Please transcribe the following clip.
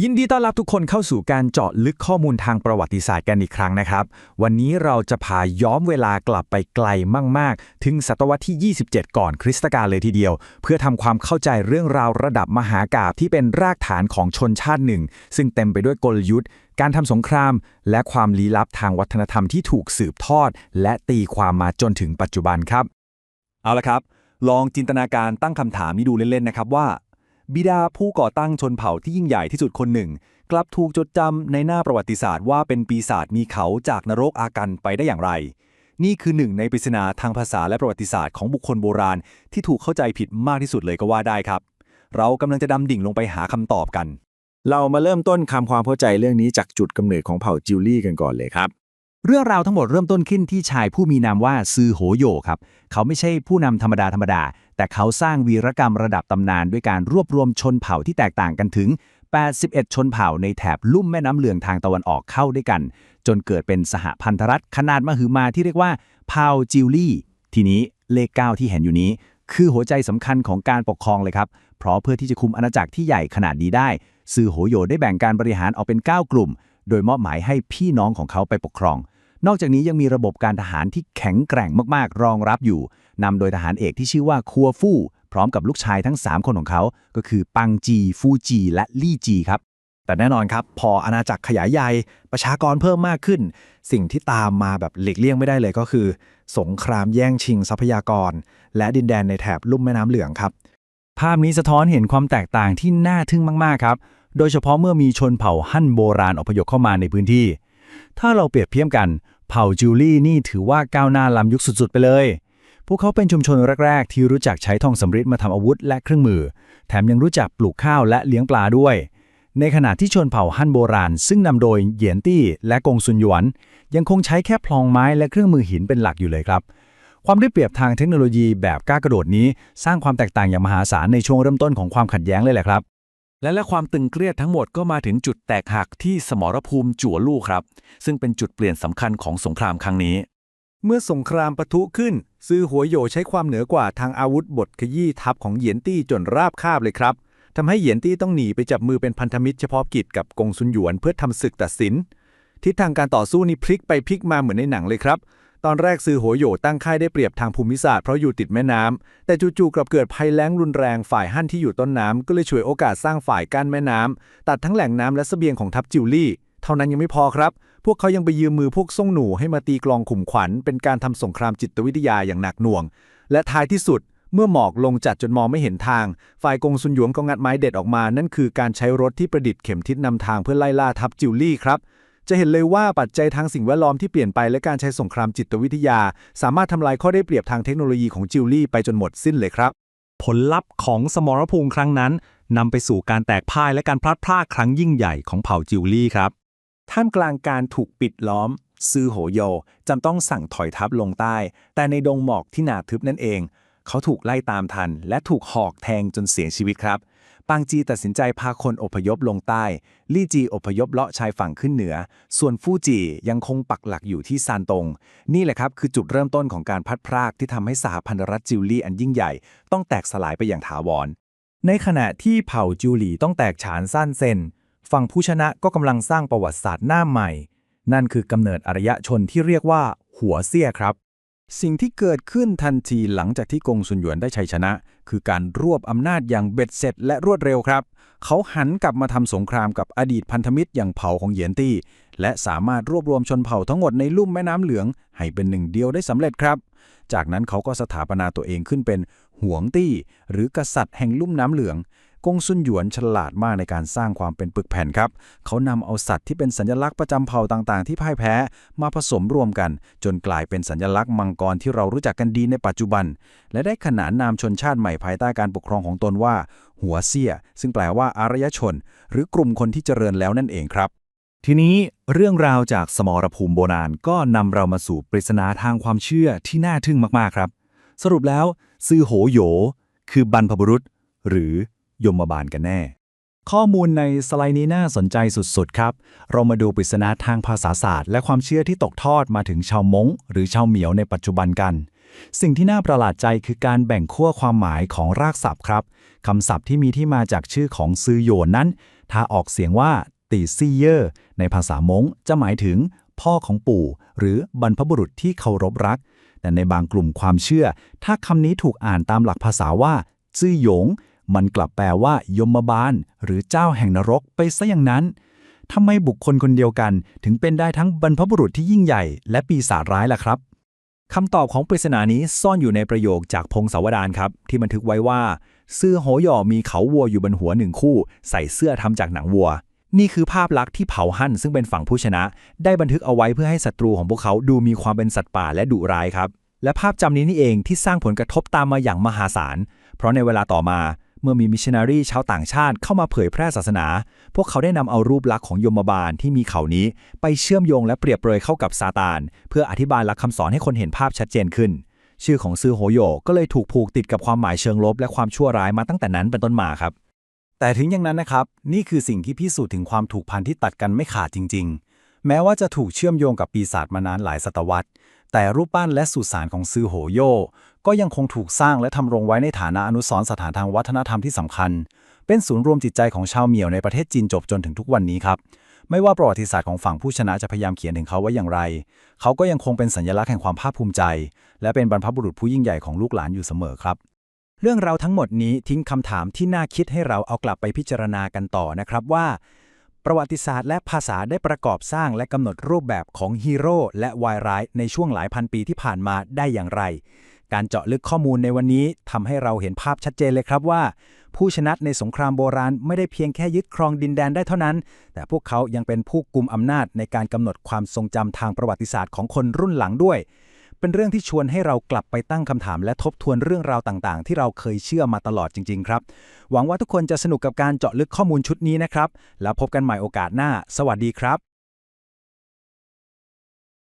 ยินดีต้อนรับทุกคนเข้าสู่การเจาะลึกข้อมูลทางประวัติศาสตร์กันอีกครั้งนะครับวันนี้เราจะพาย้อนเวลากลับไปไกลมากๆถึงศตวรรษที่ 27 ก่อนคริสตกาลเลยทีเดียวเพื่อทำความเข้าใจเรื่องราวระดับมหากาพย์ที่เป็นรากฐานของชนชาติหนึ่งซึ่งเต็มไปด้วยกลยุทธ์การทำสงครามและความลี้ลับทางวัฒนธรรมที่ถูกสืบทอดและตีความมาจนถึงปัจจุบันครับเอาละครับลองจินตนาการตั้งคำถามนี้ดูเล่นๆนะครับว่าบิดาผู้ก่อตั้งชนเผ่าที่ยิ่งใหญ่ที่สุดคนหนึ่งกลับถูกจดจำในหน้าประวัติศาสตร์ว่าเป็นปีศาจมีเขาจากนรกอากันไปได้อย่างไรนี่คือหนึ่งในปริศนาทางภาษาและประวัติศาสตร์ของบุคคลโบราณที่ถูกเข้าใจผิดมากที่สุดเลยก็ว่าได้ครับเรากำลังจะดำดิ่งลงไปหาคำตอบกันเรามาเริ่มต้นทำความเข้าใจเรื่องนี้จากจุดกำเนิดของเผ่าจิวลี่กันก่อนเลยครับเรื่องราวทั้งหมดเริ่มต้นขึ้นที่ชายผู้มีนามว่าซือโหโยครับเขาไม่ใช่ผู้นำธรรมดาแต่เขาสร้างวีรกรรมระดับตำนานด้วยการรวบรวมชนเผ่าที่แตกต่างกันถึง81ชนเผ่าในแถบลุ่มแม่น้ำเหลืองทางตะวันออกเข้าด้วยกันจนเกิดเป็นสหพันธรัฐขนาดมหึมาที่เรียกว่าเผ่าจิวลี่ทีนี้เลข 9ที่เห็นอยู่นี้คือหัวใจสำคัญของการปกครองเลยครับเพราะเพื่อที่จะคุมอาณาจักรที่ใหญ่ขนาดนี้ได้ซือโหโยได้แบ่งการบริหารออกเป็น9กลุ่มโดยมอบหมายให้พี่น้องของเขาไปปกครองนอกจากนี้ยังมีระบบการทหารที่แข็งแกร่งมากๆรองรับอยู่นำโดยทหารเอกที่ชื่อว่าคัวฟู่พร้อมกับลูกชายทั้ง3คนของเขาก็คือปังจีฟูจีและลี่จีครับแต่แน่นอนครับพออาณาจักรขยายใหญ่ประชากรเพิ่มมากขึ้นสิ่งที่ตามมาแบบหลีกเลี่ยงไม่ได้เลยก็คือสงครามแย่งชิงทรัพยากรและดินแดนในแถบลุ่มแม่น้ำเหลืองครับภาพนี้สะท้อนเห็นความแตกต่างที่น่าทึ่งมากๆครับโดยเฉพาะเมื่อมีชนเผ่าฮั่นโบราณอพยพเข้ามาในพื้นที่ถ้าเราเปรียบเทียบกันเผ่าจิวลี่นี่ถือว่าก้าวหน้าล้ำยุคสุดๆไปเลยพวกเขาเป็นชุมชนแรกๆที่รู้จักใช้ทองสำริดมาทำอาวุธและเครื่องมือแถมยังรู้จักปลูกข้าวและเลี้ยงปลาด้วยในขณะที่ชนเผ่าฮั่นโบราณซึ่งนำโดยเหยียนตี้และกงซุนหยวนยังคงใช้แค่พลองไม้และเครื่องมือหินเป็นหลักอยู่เลยครับความได้เปรียบทางเทคโนโลยีแบบก้าวกระโดดนี้สร้างความแตกต่างอย่างมหาศาลในช่วงเริ่มต้นของความขัดแย้งเลยแหละครับและความตึงเครียดทั้งหมดก็มาถึงจุดแตกหักที่สมรภูมิจั่วลู่ครับซึ่งเป็นจุดเปลี่ยนสำคัญของสงครามครั้งนี้เมื่อสงครามปะทุขึ้นซือหัวโยใช้ความเหนือกว่าทางอาวุธบทขยี้ทัพของเหยียนตี้จนราบคาบเลยครับทำให้เหยียนตี้ต้องหนีไปจับมือเป็นพันธมิตรเฉพาะกิจกับกงซุนหยวนเพื่อทำศึกตัดสินทิศทางการต่อสู้นี่พลิกไปพลิกมาเหมือนในหนังเลยครับตอนแรกซือหัวโยตั้งค่ายได้เปรียบทางภูมิศาสตร์เพราะอยู่ติดแม่น้ำแต่จู่ๆกลับเกิดภัยแล้งรุนแรงฝ่ายฮั่นที่อยู่ต้นน้ำก็เลยฉวยโอกาสสร้างฝ่ายกั้นแม่น้ำตัดทั้งแหล่งน้ำและเสบียงของทัพจิวลี่เท่านั้นยังไม่พอครับพวกเขายังไปยืมมือพวกซ่งหนูให้มาตีกลองข่มขวัญเป็นการทำสงครามจิตวิทยาอย่างหนักหน่วงและท้ายที่สุดเมื่อหมอกลงจัดจนมองไม่เห็นทางฝ่ายกงซุนหยวนก็งัดไม้เด็ดออกมานั่นคือการใช้รถที่ประดิษฐ์เข็มทิศนำทางเพื่อไล่ล่าทัพจิวลี่ครับจะเห็นเลยว่าปัจจัยทางสิ่งแวดล้อมที่เปลี่ยนไปและการใช้สงครามจิตวิทยาสามารถทำลายข้อได้เปรียบทางเทคโนโลยีของจิวลี่ไปจนหมดสิ้นเลยครับผลลัพธ์ของสมรภูมิครั้งนั้นนำไปสู่การแตกพ่ายและการพลัดพรากครั้งยิ่งใหญ่ของเผ่าจิวลี่ครับท่ามกลางการถูกปิดล้อมซือโหโยจำต้องสั่งถอยทัพลงใต้แต่ในดงหมอกที่หนาทึบนั่นเองเขาถูกไล่ตามทันและถูกหอกแทงจนเสียชีวิตครับปางจีตัดสินใจพาคนอพยพลงใต้ลี่จีอพยพเลาะชายฝั่งขึ้นเหนือส่วนฟู่จียังคงปักหลักอยู่ที่ซานตงนี่แหละครับคือจุดเริ่มต้นของการพัดพรากที่ทำให้สหพันธรัฐจิวลี่อันยิ่งใหญ่ต้องแตกสลายไปอย่างถาวรในขณะที่เผ่าจิวหลี่ต้องแตกฉานซ่านเซนฝั่งผู้ชนะก็กำลังสร้างประวัติศาสตร์หน้าใหม่นั่นคือกำเนิดอารยชนที่เรียกว่าหัวเซี่ยครับสิ่งที่เกิดขึ้นทันทีหลังจากที่กงซุนหยวนได้ชัยชนะคือการรวบอำนาจอย่างเบ็ดเสร็จและรวดเร็วครับเขาหันกลับมาทำสงครามกับอดีตพันธมิตรอย่างเผ่าของเหยียนตี้และสามารถรวบรวมชนเผ่าทั้งหมดในลุ่มแม่น้ำเหลืองให้เป็นหนึ่งเดียวได้สำเร็จครับจากนั้นเขาก็สถาปนาตัวเองขึ้นเป็นหวงตี้หรือกษัตริย์แห่งลุ่มน้ำเหลืองกงซุนหยวนฉลาดมากในการสร้างความเป็นปึกแผ่นครับเขานำเอาสัตว์ที่เป็นสัญลักษณ์ประจำเผ่าต่างๆที่พ่ายแพ้มาผสมรวมกันจนกลายเป็นสัญลักษณ์มังกรที่เรารู้จักกันดีในปัจจุบันและได้ขนานนามชนชาติใหม่ภายใต้การปกครองของตนว่าหัวเซี่ยซึ่งแปลว่าอารยชนหรือกลุ่มคนที่เจริญแล้วนั่นเองครับทีนี้เรื่องราวจากสมรภูมิโบราณก็นำเรามาสู่ปริศนาทางความเชื่อที่น่าทึ่งมากๆครับสรุปแล้วซือโหโยคือบรรพบุรุษหรือยมบาลกันแน่ข้อมูลในสไลด์นี้น่าสนใจสุดๆครับเรามาดูปริศนาทางภาษาศาสตร์และความเชื่อที่ตกทอดมาถึงชาวม้งหรือชาวเหมียวในปัจจุบันกันสิ่งที่น่าประหลาดใจคือการแบ่งขั้วความหมายของรากศัพท์ครับคำศัพท์ที่มีที่มาจากชื่อของซือโยนนั้น ถ้าออกเสียงว่าตีซีเยอร์ในภาษามงจะหมายถึงพ่อของปู่หรือบรรพบุรุษที่เคารพรักแต่ในบางกลุ่มความเชื่อถ้าคำนี้ถูกอ่านตามหลักภาษาว่าซื่อหยงมันกลับแปลว่ายมบาลหรือเจ้าแห่งนรกไปซะอย่างนั้นทำไมบุคคลคนเดียวกันถึงเป็นได้ทั้งบรรพบุรุษที่ยิ่งใหญ่และปีศาจร้ายล่ะครับคำตอบของปริศนานี้ซ่อนอยู่ในประโยคจากพงศาวดารครับที่บันทึกไว้ว่าซื่อโหย่อมีเขาวัวอยู่บนหัวหนึ่งคู่ใส่เสื้อทำจากหนังวัวนี่คือภาพลักษณ์ที่เผ่าฮั่นซึ่งเป็นฝั่งผู้ชนะได้บันทึกเอาไว้เพื่อให้ศัตรูของพวกเขาดูมีความเป็นสัตว์ป่าและดุร้ายครับและภาพจำนี้นี่เองที่สร้างผลกระทบตามมาอย่างมหาศาลเพราะในเวลาต่อมาเมื่อมีมิชชันนารีชาวต่างชาติเข้ามาเผยแพร่ศาสนาพวกเขาได้นำเอารูปลักษณ์ของยมบาลที่มีเขานี้ไปเชื่อมโยงและเปรียบเปรยเข้ากับซาตานเพื่ออธิบายหลักคำสอนให้คนเห็นภาพชัดเจนขึ้นชื่อของซื่อโหโยก็เลยถูกผูกติดกับความหมายเชิงลบและความชั่วร้ายมาตั้งแต่นั้นเป็นต้นมาครับแต่ถึงอย่างนั้นนะครับนี่คือสิ่งที่พิสูจน์ถึงความผูกพันที่ตัดกันไม่ขาดจริงๆแม้ว่าจะถูกเชื่อมโยงกับปีศาจมานานหลายศตวรรษแต่รูปปั้นและสุสานของซื่อโหโยก็ยังคงถูกสร้างและทำรงไว้ในฐานะอนุสรณ์สถานทางวัฒนธรรมที่สำคัญเป็นศูนย์รวมจิตใจของชาวเหมี่ยวในประเทศจีนจนถึงทุกวันนี้ครับไม่ว่าประวัติศาสตร์ของฝั่งผู้ชนะจะพยายามเขียนถึงเขาไว้อย่างไรเขาก็ยังคงเป็นสัญลักษณ์แห่งความภาคภูมิใจและเป็นบรรพบุรุษผู้ยิ่งใหญ่ของลูกหลานอยู่เสมอครับเรื่องราวทั้งหมดนี้ทิ้งคำถามที่น่าคิดให้เราเอากลับไปพิจารณากันต่อนะครับว่าประวัติศาสตร์และภาษาได้ประกอบสร้างและกำหนดรูปแบบของฮีโร่และวายร้ายในช่วงหลายพันปีที่ผ่านมาได้อย่างไรการเจาะลึกข้อมูลในวันนี้ทำให้เราเห็นภาพชัดเจนเลยครับว่าผู้ชนะในสงครามโบราณไม่ได้เพียงแค่ยึดครองดินแดนได้เท่านั้นแต่พวกเขายังเป็นผู้กุมอำนาจในการกำหนดความทรงจำทางประวัติศาสตร์ของคนรุ่นหลังด้วยเป็นเรื่องที่ชวนให้เรากลับไปตั้งคำถามและทบทวนเรื่องราวต่างๆที่เราเคยเชื่อมาตลอดจริงๆครับหวังว่าทุกคนจะสนุกกับการเจาะลึกข้อมูลชุดนี้นะครับแล้วพบกันใหม่โอกาสหน้าสวัสดีครับ